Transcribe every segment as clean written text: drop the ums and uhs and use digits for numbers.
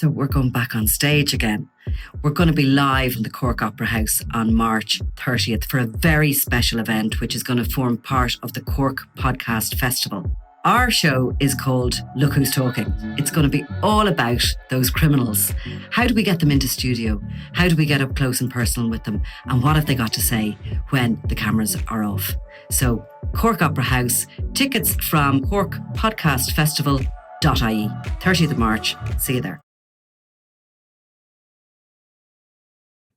So we're going back on stage again. We're going to be live in the Cork Opera House on March 30th for a very special event, which is going to form part of the Cork Podcast Festival. Our show is called Look Who's Talking. It's going to be all about those criminals. How do we get them into studio? How do we get up close and personal with them? And what have they got to say when the cameras are off? So Cork Opera House, tickets from corkpodcastfestival.ie, 30th of March. See you there.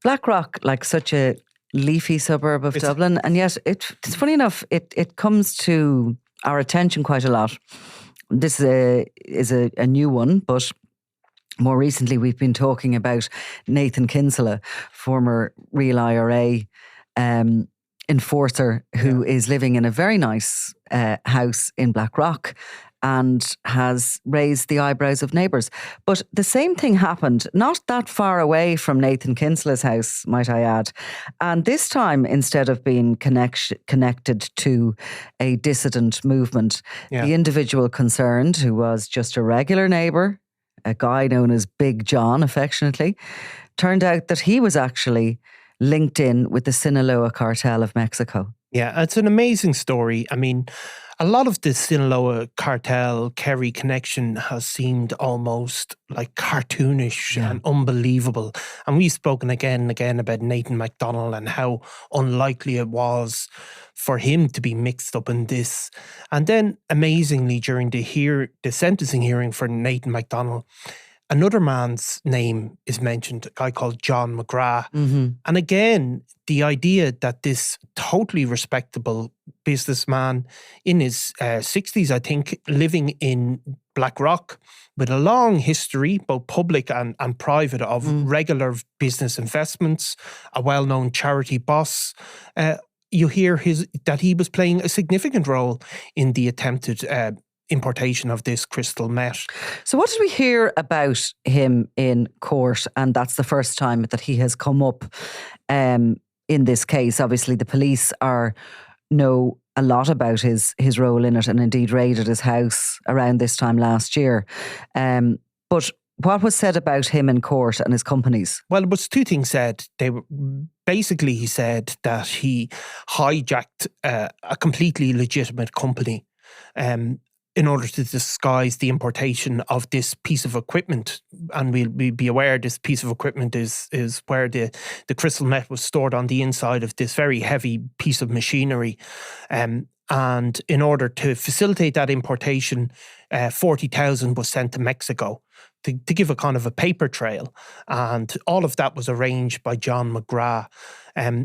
Blackrock, like such a leafy suburb of Dublin, and yet it's funny enough, it comes to our attention quite a lot. This is a new one, but more recently we've been talking about Nathan Kinsella, former real IRA enforcer who is living in a very nice house in Blackrock and has raised the eyebrows of neighbours. But the same thing happened not that far away from Nathan Kinsella's house, might I add. And this time, instead of being connected to a dissident movement, the individual concerned, who was just a regular neighbour, a guy known as Big John affectionately, turned out that he was actually linked in with the Sinaloa Cartel of Mexico. Yeah, it's an amazing story. I mean, a lot of the Sinaloa Cartel Kerry connection has seemed almost like cartoonish and unbelievable. And we've spoken again and again about Nathan McDonnell and how unlikely it was for him to be mixed up in this. And then, amazingly, during the sentencing hearing for Nathan McDonnell, another man's name is mentioned, a guy called John McGrath. Mm-hmm. And again, the idea that this totally respectable businessman in his 60s, I think, living in Blackrock with a long history, both public and private, of regular business investments, a well-known charity boss, you hear that he was playing a significant role in the attempted importation of this crystal meth. So what did we hear about him in court? And that's the first time that he has come up in this case. Obviously, the police know a lot about his role in it, and indeed raided his house around this time last year. But what was said about him in court and his companies? Well, it was two things said. He said that he hijacked a completely legitimate company in order to disguise the importation of this piece of equipment. And we'll be aware this piece of equipment is where the crystal meth was stored on the inside of this very heavy piece of machinery. And in order to facilitate that importation, 40,000 was sent to Mexico to give a kind of a paper trail. And all of that was arranged by John McGrath.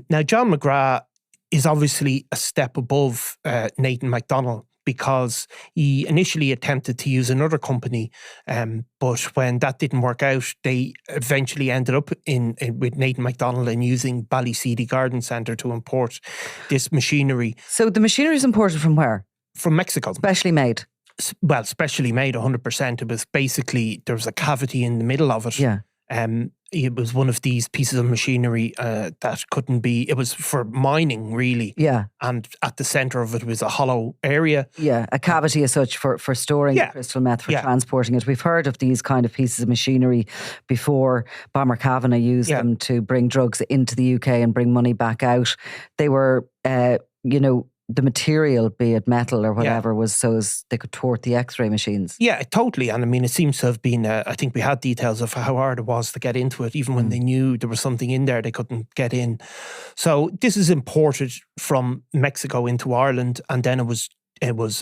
Now, John McGrath is obviously a step above Nathan McDonnell, because he initially attempted to use another company, but when that didn't work out, they eventually ended up with Nathan McDonnell and using Ballyseedy Garden Centre to import this machinery. So the machinery is imported from where? From Mexico. Specially made? Well, specially made, 100%. It was basically, there was a cavity in the middle of it. Yeah. It was one of these pieces of machinery that couldn't be, it was for mining, really. Yeah. And at the centre of it was a hollow area. Yeah, a cavity as such for storing the crystal meth, for transporting it. We've heard of these kind of pieces of machinery before. Bomber Kavanagh used them to bring drugs into the UK and bring money back out. They were, the material, be it metal or whatever, was so as they could thwart the X-ray machines. Yeah, totally. And I mean, it seems to have been, I think we had details of how hard it was to get into it. Even when they knew there was something in there, they couldn't get in. So this is imported from Mexico into Ireland, and then it was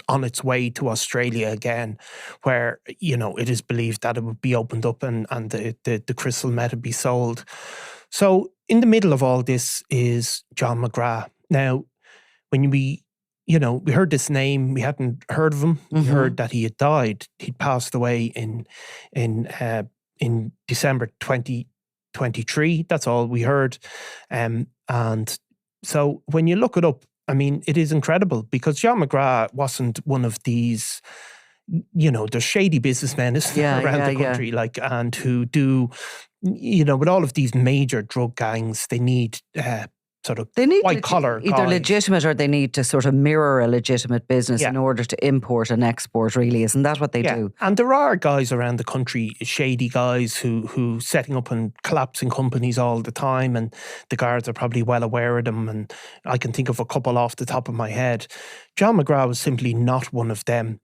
on its way to Australia again, where, it is believed that it would be opened up and the crystal meth would be sold. So in the middle of all this is John McGrath. Now, when we heard this name, we hadn't heard of him. We heard that he had died. He'd passed away in December 2023. That's all we heard. And so when you look it up, I mean, it is incredible, because John McGrath wasn't one of these, there's shady businessmen around the country, and who do, with all of these major drug gangs, they need sort of They need white collar either guys. legitimate, or they need to sort of mirror a legitimate business Yeah. in order to import and export, really. Isn't that what they do? And there are guys around the country, shady guys who setting up and collapsing companies all the time, and the guards are probably well aware of them, and I can think of a couple off the top of my head. John McGrath was simply not one of them.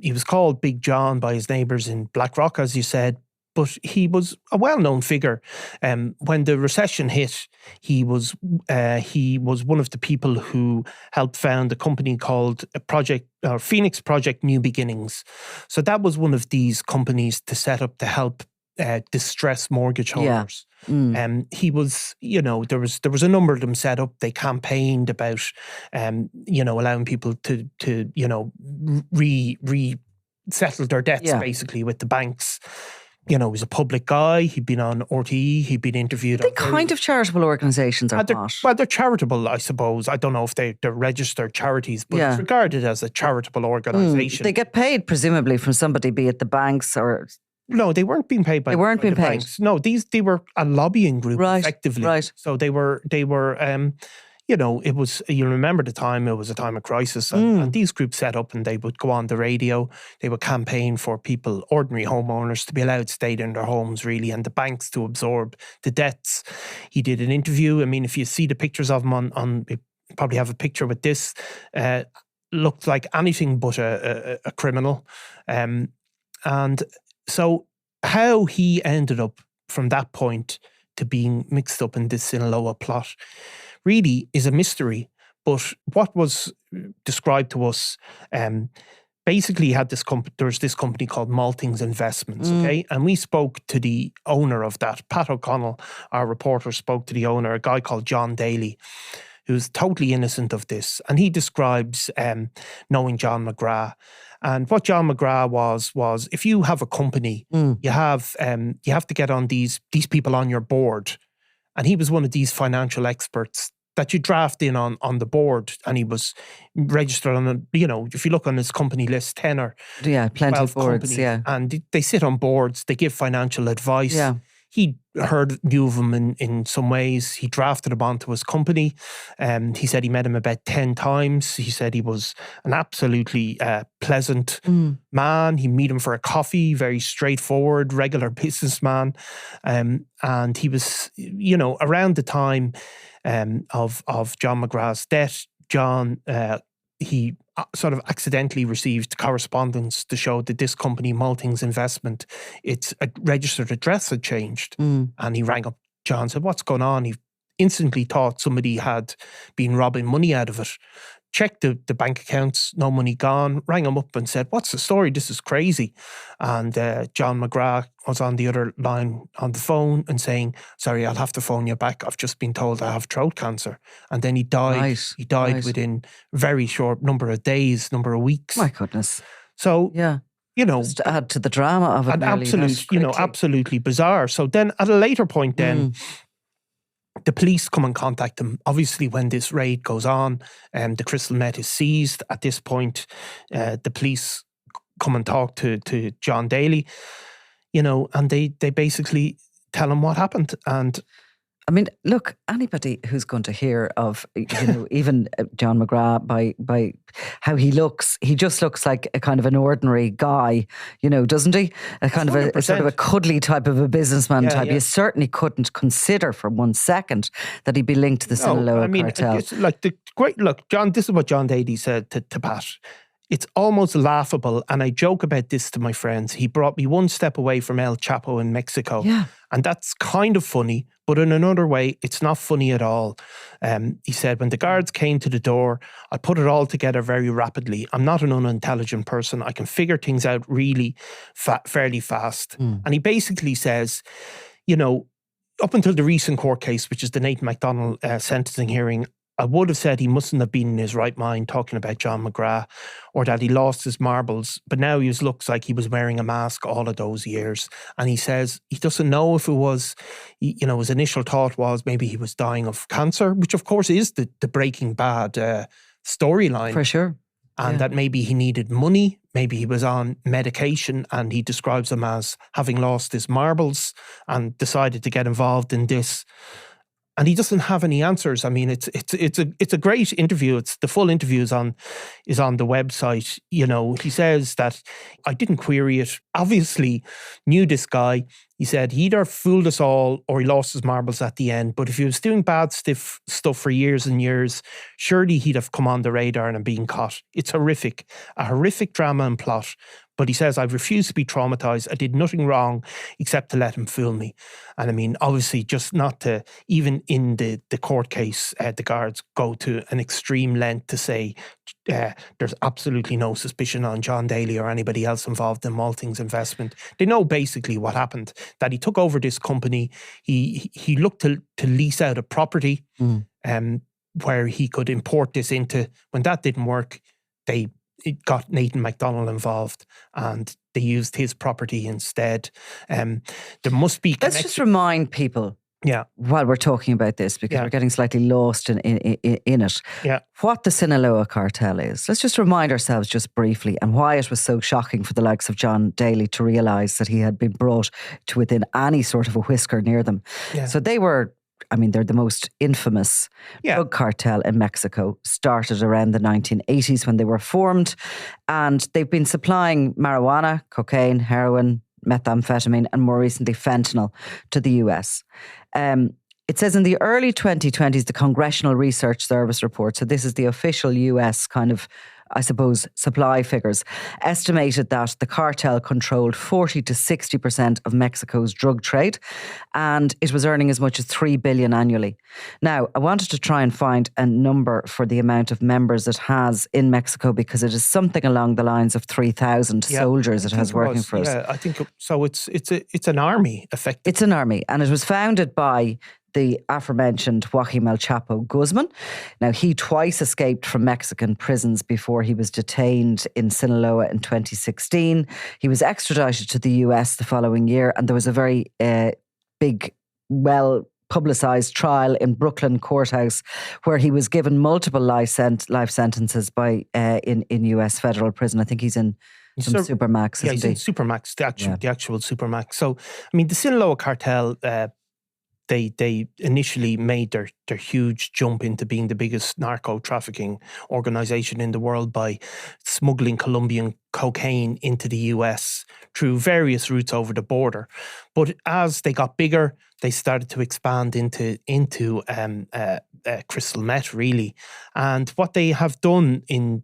He was called Big John by his neighbours in Blackrock, as you said, but he was a well-known figure. When the recession hit, he was one of the people who helped found a company called Phoenix Project New Beginnings. So that was one of these companies to set up to help distressed mortgage holders. He was, there was a number of them set up. They campaigned about, allowing people to settle their debts basically with the banks. He was a public guy. He'd been on RTE. He'd been interviewed. They kind of charitable organisations are not. Well, they're charitable, I suppose. I don't know if they're registered charities, but it's regarded as a charitable organisation. They get paid presumably from somebody, be it the banks or... No, they weren't being paid by They weren't being the paid. Banks. No, they were a lobbying group, effectively. Right. So they were. It was, you remember the time, it was a time of crisis, and these groups set up and they would go on the radio, they would campaign for people, ordinary homeowners, to be allowed to stay in their homes, really, and the banks to absorb the debts. He did an interview. I mean, if you see the pictures of him on you probably have a picture with this, looked like anything but a criminal. And so how he ended up from that point to being mixed up in this Sinaloa plot really is a mystery. But what was described to us, basically there was this company called Maltings Investments, okay? And we spoke to the owner of that. Pat O'Connell, our reporter, spoke to the owner, a guy called John Daly, who's totally innocent of this. And he describes knowing John McGrath. And what John McGrath was if you have a company, you have to get on these people on your board. And he was one of these financial experts that you draft in on the board, and he was registered on if you look on his company list, 10 or plenty of boards, companies, and they sit on boards, they give financial advice. Yeah. He knew of him in some ways. He drafted him onto his company. He said he met him about 10 times. He said he was an absolutely pleasant man. He meet him for a coffee, very straightforward, regular businessman. And he was, around the time of John McGrath's death, John, he sort of accidentally received correspondence to show that this company, Maltings Investment, its registered address had changed. And he rang up John and said, "What's going on?" He instantly thought somebody had been robbing money out of it. Checked the bank accounts, no money gone, rang him up and said, "What's the story? This is crazy." And John McGrath was on the other line on the phone and saying, "Sorry, I'll have to phone you back. I've just been told I have throat cancer." And then he died. Right, he died within a very short number of days, number of weeks. My goodness. So, just to add to the drama of it. And absolutely bizarre. So then at a later point the police come and contact him. Obviously, when this raid goes on, the crystal meth is seized. At this point, the police come and talk to John Daly, and they basically tell him what happened. And I mean, look, anybody who's going to hear of, even John McGrath by how he looks, he just looks like a kind of an ordinary guy, doesn't he? A kind of a sort of a cuddly type of a businessman type. You certainly couldn't consider for 1 second that he'd be linked to the Sinaloa cartel. It's like John, this is what John Daly said to Pat. It's almost laughable, and I joke about this to my friends. He brought me one step away from El Chapo in Mexico. Yeah. And that's kind of funny, but in another way, it's not funny at all. He said, when the guards came to the door, I put it all together very rapidly. I'm not an unintelligent person. I can figure things out really fairly fast. And he basically says, up until the recent court case, which is the Nathan McDonnell sentencing hearing, I would have said he mustn't have been in his right mind talking about John McGrath, or that he lost his marbles. But now he looks like he was wearing a mask all of those years. And he says he doesn't know if it was, his initial thought was maybe he was dying of cancer, which of course is the Breaking Bad storyline. For sure. And that maybe he needed money, maybe he was on medication, and he describes him as having lost his marbles and decided to get involved in this. And he doesn't have any answers. I mean, it's a great interview. The full interview is on the website. You know, he says that I didn't query it. Obviously, knew this guy. He said he either fooled us all or he lost his marbles at the end. But if he was doing bad stuff for years and years, surely he'd have come on the radar and been caught. It's horrific, a horrific drama and plot. But he says, I refuse to be traumatized. I did nothing wrong except to let him fool me. And I mean, obviously, just not to, even in the court case, the guards go to an extreme length to say there's absolutely no suspicion on John Daly or anybody else involved in Malting's investment. They know basically what happened, that he took over this company. He looked to lease out a property where he could import this into. When that didn't work, it got Nathan McDonnell involved and they used his property instead. There must be Let's just remind people, while we're talking about this, because we're getting slightly lost in it, what the Sinaloa cartel is. Let's just remind ourselves just briefly, and why it was so shocking for the likes of John Daly to realise that he had been brought to within any sort of a whisker near them. So they were, I mean, they're the most infamous drug cartel in Mexico, started around the 1980s when they were formed. And they've been supplying marijuana, cocaine, heroin, methamphetamine, and more recently fentanyl to the US. It says in the early 2020s, the Congressional Research Service report, so this is the official US kind of, I suppose, supply figures, estimated that the cartel controlled 40 to 60% of Mexico's drug trade, and it was earning as much as $3 billion annually. Now, I wanted to try and find a number for the amount of members it has in Mexico, because it is something along the lines of 3,000 soldiers it has working for us. Yeah, I think so. It's an army, effectively. It's an army, and it was founded by the aforementioned Joaquim El Chapo Guzman. Now, he twice escaped from Mexican prisons before he was detained in Sinaloa in 2016. He was extradited to the US the following year, and there was a very big, well-publicised trial in Brooklyn courthouse where he was given multiple life sentences by in US federal prison. I think he's in some Supermax, isn't he? He's in Supermax, the actual Supermax. So, I mean, the Sinaloa cartel, they initially made their huge jump into being the biggest narco-trafficking organisation in the world by smuggling Colombian cocaine into the US through various routes over the border. But as they got bigger, they started to expand into crystal meth, really. And what they have done,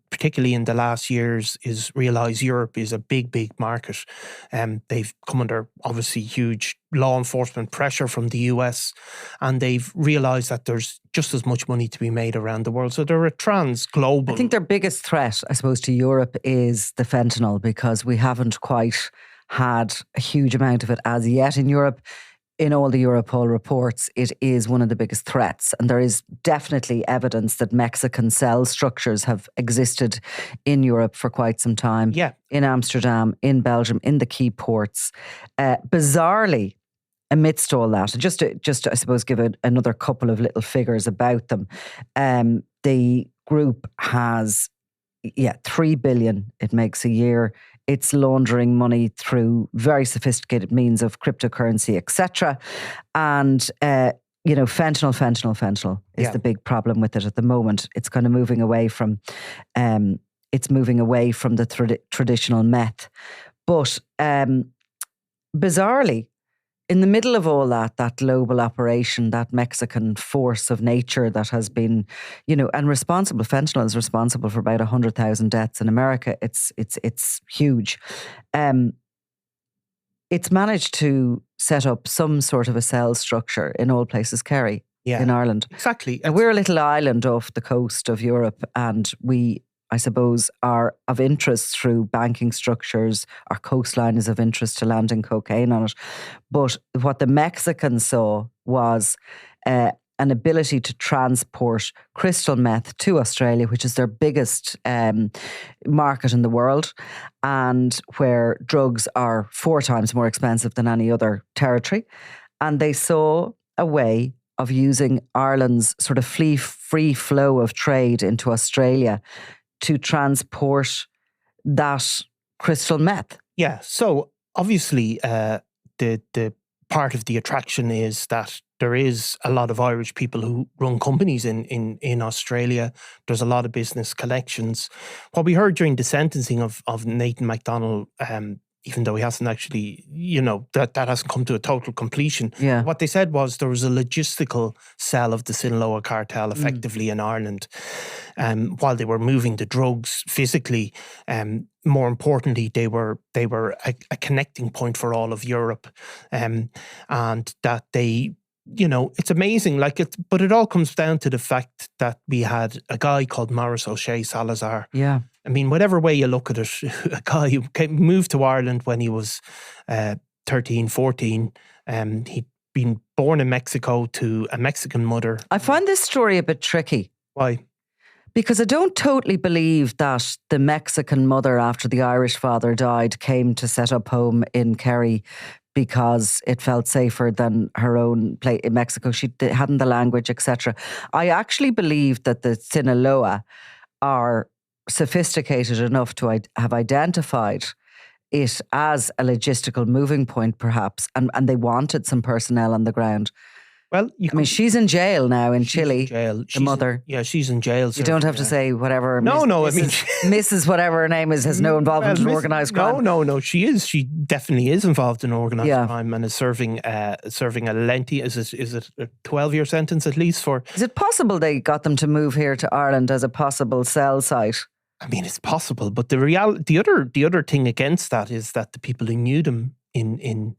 particularly in the last years, is realise Europe is a big, big market. They've come under, obviously, huge law enforcement pressure from the US, and they've realised that there's just as much money to be made around the world. So they're a global. I think their biggest threat, I suppose, to Europe is the fentanyl, because we haven't quite had a huge amount of it as yet in Europe. In all the Europol reports, it is one of the biggest threats. And there is definitely evidence that Mexican cell structures have existed in Europe for quite some time. Yeah. In Amsterdam, in Belgium, in the key ports. Bizarrely, amidst all that, just to I suppose, give another couple of little figures about them. The group has, 3 billion it makes a year. It's laundering money through very sophisticated means of cryptocurrency, etc. And, fentanyl is the big problem with it at the moment. It's kind of moving away from, the traditional meth. But bizarrely, in the middle of all that global operation, that Mexican force of nature that has been, and fentanyl is responsible for about 100,000 deaths in America. It's huge. It's managed to set up some sort of a cell structure in all places, Kerry, in Ireland. Exactly. And we're a little island off the coast of Europe, and we, I suppose, are of interest through banking structures. Our coastline is of interest to landing cocaine on it. But what the Mexicans saw was an ability to transport crystal meth to Australia, which is their biggest market in the world, and where drugs are 4 times more expensive than any other territory. And they saw a way of using Ireland's sort of free flow of trade into Australia to transport that crystal meth. Yeah, so obviously the part of the attraction is that there is a lot of Irish people who run companies in Australia. There's a lot of business connections. What we heard during the sentencing of Nathan McDonnell, even though he hasn't actually, that hasn't come to a total completion. Yeah. What they said was there was a logistical cell of the Sinaloa cartel effectively in Ireland. While they were moving the drugs physically, more importantly, they were a connecting point for all of Europe. And that they, it's amazing. But it all comes down to the fact that we had a guy called Maurice O'Shea Salazar. Yeah. I mean, whatever way you look at it, a guy who moved to Ireland when he was 13, 14. He'd been born in Mexico to a Mexican mother. I find this story a bit tricky. Why? Because I don't totally believe that the Mexican mother, after the Irish father died, came to set up home in Kerry because it felt safer than her own place in Mexico. She hadn't the language, etc. I actually believe that the Sinaloa are sophisticated enough to have identified it as a logistical moving point, perhaps, and they wanted some personnel on the ground. Well, she's in jail now in Chile. The mother. She's in jail. You don't have to say whatever. No, Mrs. whatever her name is has no involvement in organised crime. No. She is. She definitely is involved in organised crime and is serving a lengthy. Is it a 12-year sentence at least for? Is it possible they got them to move here to Ireland as a possible cell site? I mean, it's possible, but the other thing against that is that the people who knew them in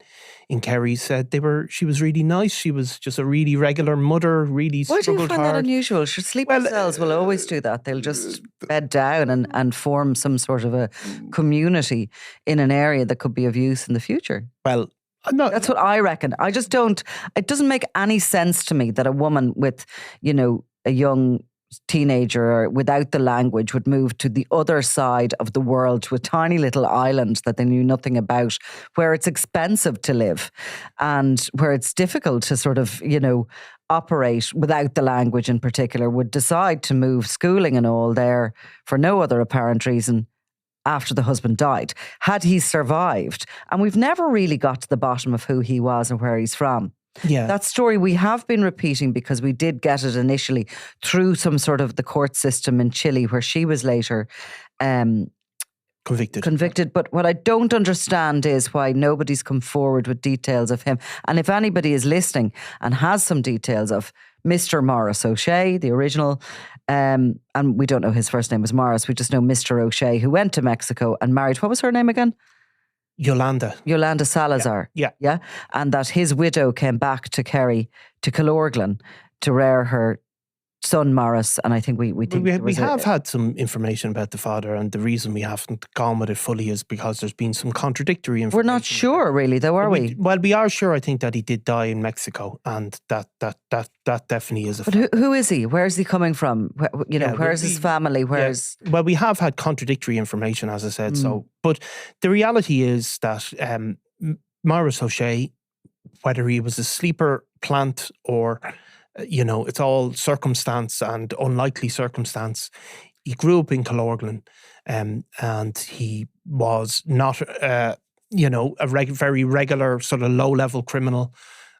Kerry said she was really nice. She was just a really regular mother, really struggled hard. Why do you find that unusual? Sleeper cells will always do that. They'll just bed down and form some sort of a community in an area that could be of use in the future. Well, no, that's what I reckon. I just don't. It doesn't make any sense to me that a woman with, a young teenager without the language would move to the other side of the world, to a tiny little island that they knew nothing about, where it's expensive to live and where it's difficult to sort of, operate without the language in particular, would decide to move schooling and all there for no other apparent reason after the husband died. Had he survived, and we've never really got to the bottom of who he was and where he's from. Yeah. That story we have been repeating because we did get it initially through some sort of the court system in Chile, where she was later convicted. But what I don't understand is why nobody's come forward with details of him. And if anybody is listening and has some details of Mr. Maurice O'Shea, the original, and we don't know his first name was Maurice, we just know Mr. O'Shea, who went to Mexico and married, what was her name again? Yolanda Salazar. Yeah. And that his widow came back to Kerry, to Killorglin, to rear her son Maurice. And I think we have had some information about the father, and the reason we haven't gone with it fully is because there's been some contradictory information. We're not sure really though, are we? Well, we are sure, I think, that he did die in Mexico, and that definitely is a fact. But who is he? Where is he coming from? Where's his family? Well, we have had contradictory information, as I said. So, but the reality is that Maurice O'Shea, whether he was a sleeper plant or it's all circumstance and unlikely circumstance. He grew up in Killorglin, and he was not, a very regular sort of low-level criminal.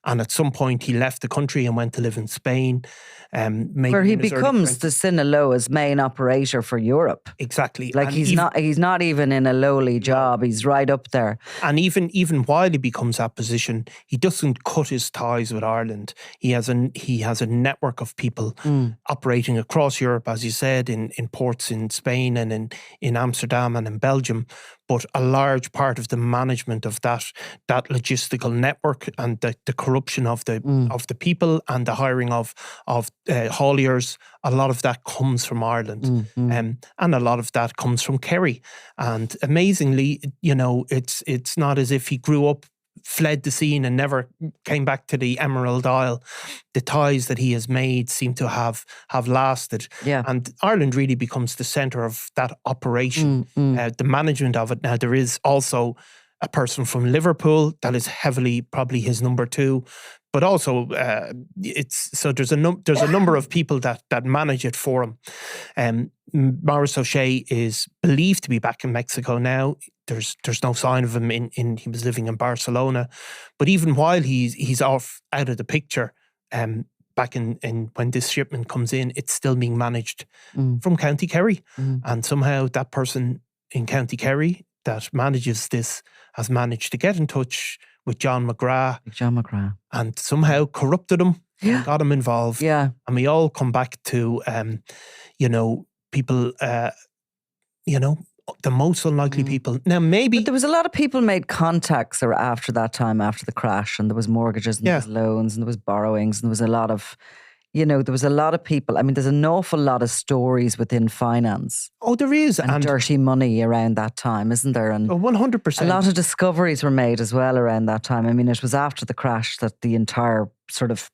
And at some point, he left the country and went to live in Spain. Where he becomes the Sinaloa's main operator for Europe. Exactly. Like he's not even in a lowly job. He's right up there. And even while he becomes that position, he doesn't cut his ties with Ireland. He has a network of people operating across Europe, as you said, in ports in Spain and in Amsterdam and in Belgium. But a large part of the management of that logistical network and the corruption of the people and the hiring of hauliers, a lot of that comes from Ireland, and a lot of that comes from Kerry. And amazingly, it's not as if he grew up, fled the scene and never came back to the Emerald Isle. The ties that he has made seem to have lasted. Yeah. And Ireland really becomes the centre of that operation, the management of it. Now, there is also a person from Liverpool that is heavily probably his number two, but also there's a number of people that manage it for him. Maurice O'Shea is believed to be back in Mexico now. There's no sign of him he was living in Barcelona, but even while he's off out of the picture, back in when this shipment comes in, it's still being managed from County Kerry, and somehow that person in County Kerry that manages this has managed to get in touch with John McGrath. And somehow corrupted him and got him involved. Yeah. And we all come back to, people, the most unlikely people. Now, maybe... But there was a lot of people made contacts after that time, after the crash, and there was mortgages and there was loans and there was borrowings and there was a lot of... there was a lot of people. I mean, there's an awful lot of stories within finance. Oh, there is. And dirty money around that time, isn't there? And 100%. a lot of discoveries were made as well around that time. I mean, it was after the crash that the entire sort of,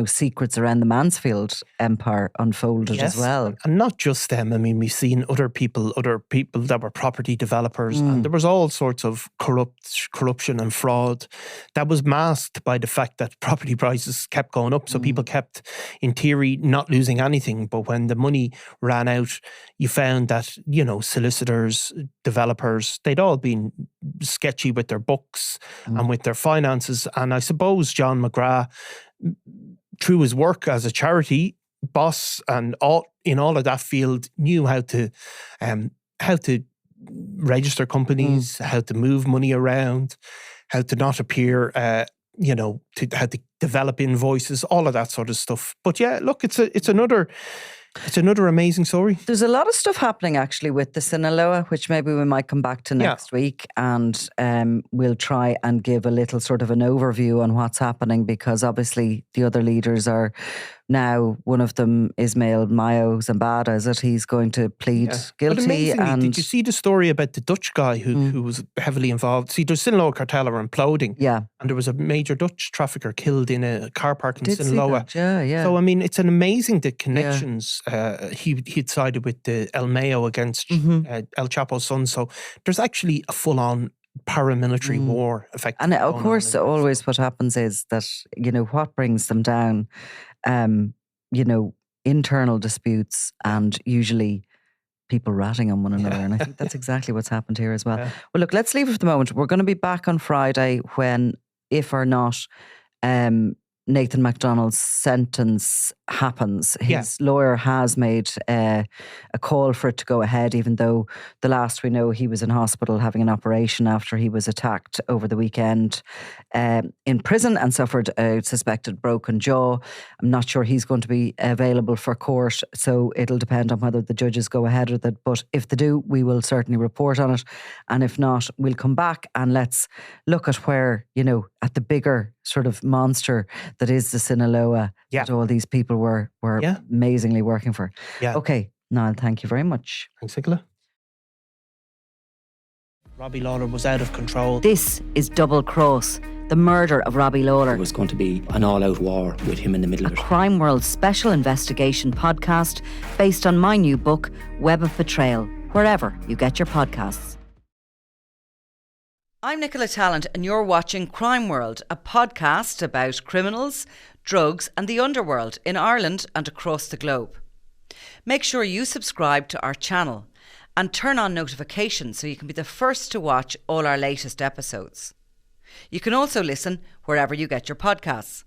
secrets around the Mansfield empire unfolded as well. And not just them. I mean, we've seen other people that were property developers, and there was all sorts of corruption and fraud that was masked by the fact that property prices kept going up. So people kept, in theory, not losing anything. But when the money ran out, you found that, solicitors, developers, they'd all been sketchy with their books and with their finances. And I suppose John McGrath, through his work as a charity boss and in all of that field, knew how to register companies, how to move money around, how to not appear, how to develop invoices, all of that sort of stuff. But yeah, look, it's another amazing story. There's a lot of stuff happening actually with the Sinaloa, which maybe we might come back to next week, and we'll try and give a little sort of an overview on what's happening, because obviously the other leaders are now, one of them, Ismail Mayo Zambada, is that he's going to plead guilty. But amazingly, did you see the story about the Dutch guy who was heavily involved? See, the Sinaloa cartel are imploding. Yeah. And there was a major Dutch trafficker killed in a car park in Sinaloa. Yeah. So, I mean, it's an amazing the connections. He'd sided with the El Mayo against El Chapo's son. So there's actually a full-on paramilitary war effect. And of course, always what happens is that, what brings them down, internal disputes and usually people ratting on one another. And I think that's exactly what's happened here as well. Yeah. Well, look, let's leave it for the moment. We're going to be back on Friday when, if or not, Nathan McDonnell's sentence happens. His lawyer has made a call for it to go ahead, even though the last we know, he was in hospital having an operation after he was attacked over the weekend in prison and suffered a suspected broken jaw. I'm not sure he's going to be available for court, so it'll depend on whether the judges go ahead with it. But if they do, we will certainly report on it. And if not, we'll come back and let's look at where, at the bigger sort of monster that is the Sinaloa that all these people were amazingly working for. Yeah. Okay, Niall, thank you very much. Thanks, Nicola. Robbie Lawler was out of control. This is Double Cross, the murder of Robbie Lawler. It was going to be an all-out war with him in the middle of it. A Crime World special investigation podcast based on my new book, Web of Betrayal, wherever you get your podcasts. I'm Nicola Tallant and you're watching Crime World, a podcast about criminals, drugs and the underworld in Ireland and across the globe. Make sure you subscribe to our channel and turn on notifications so you can be the first to watch all our latest episodes. You can also listen wherever you get your podcasts.